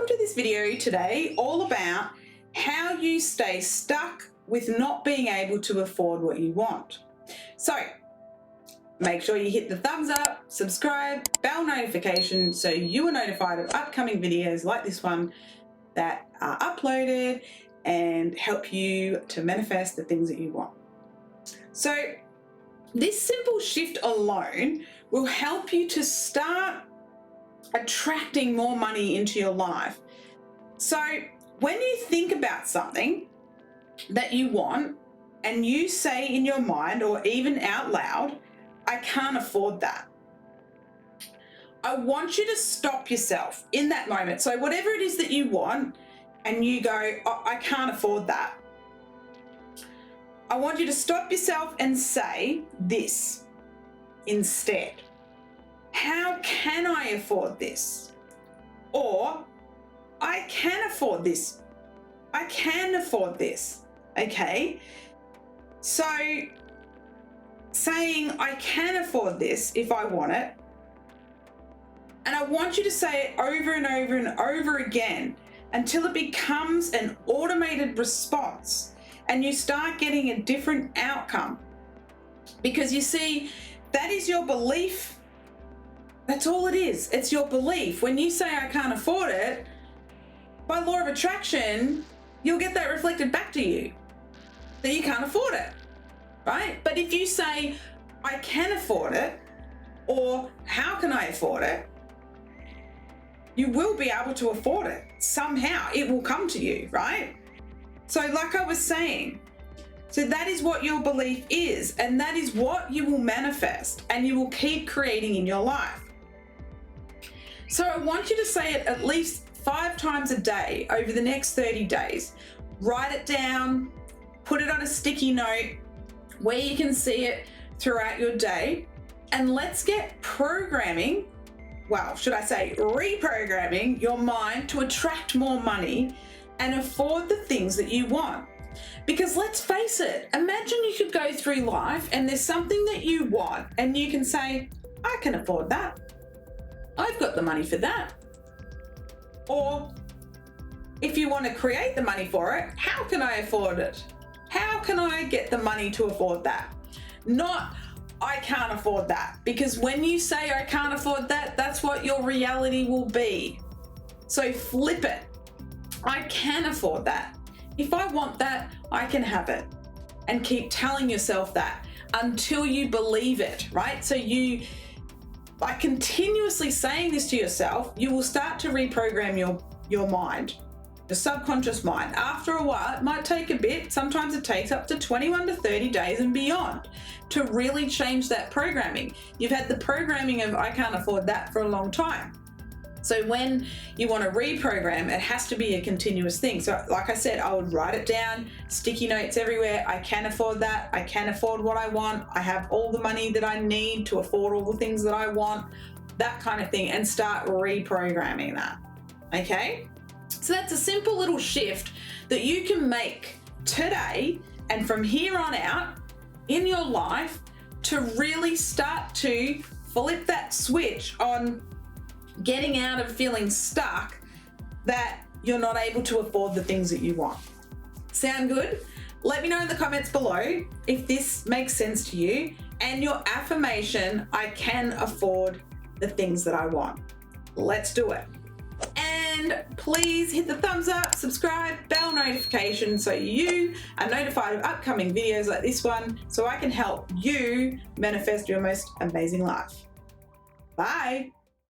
welcome to this video today all about how you stay stuck with not being able to afford what you want. So make sure you hit the thumbs up, subscribe, bell notification so you are notified of upcoming videos like this one that are uploaded and help you to manifest the things that you want. So this simple shift alone will help you to start attracting more money into your life. So when you think about something that you want and you say in your mind or even out loud, I can't afford that, I want you to stop yourself in that moment. So whatever it is that you want and you go, oh, I can't afford that, I want you to stop yourself and say this instead. How can I afford this? Or I can afford this. I can afford this. Okay? So saying I can afford this if I want it, and I want you to say it over and over and over again until it becomes an automated response and you start getting a different outcome. Because you see, that is your belief. That's all it is. It's your belief. When you say I can't afford it, by law of attraction, you'll get that reflected back to you, that you can't afford it, right? But if you say I can afford it, or how can I afford it, you will be able to afford it. Somehow it will come to you, right? So like I was saying, so that is what your belief is, and that is what you will manifest and you will keep creating in your life. So I want you to say it at least 5 times a day over the next 30 days. Write it down, put it on a sticky note where you can see it throughout your day, and let's get programming, well, should I say reprogramming your mind to attract more money and afford the things that you want. Because let's face it, imagine you could go through life and there's something that you want and you can say, I can afford that. I've got the money for that. Or if you want to create the money for it, how can I afford it? How can I get the money to afford that? Not, I can't afford that. Because when you say I can't afford that, that's what your reality will be. So flip it. I can afford that. If I want that, I can have it. And keep telling yourself that until you believe it, right? So you, by continuously saying this to yourself, you will start to reprogram your mind, your subconscious mind. After a while, it might take a bit. Sometimes it takes up to 21 to 30 days and beyond to really change that programming. You've had the programming of I can't afford that for a long time. So when you want to reprogram, it has to be a continuous thing. So like I said, I would write it down, sticky notes everywhere. I can afford that. I can afford what I want. I have all the money that I need to afford all the things that I want, that kind of thing, and start reprogramming that. Okay? So that's a simple little shift that you can make today and from here on out in your life to really start to flip that switch on getting out of feeling stuck that you're not able to afford the things that you want. Sound good? Let me know in the comments below if this makes sense to you and your affirmation, I can afford the things that I want. Let's do it. And please hit the thumbs up, subscribe, bell notification so you are notified of upcoming videos like this one so I can help you manifest your most amazing life. Bye.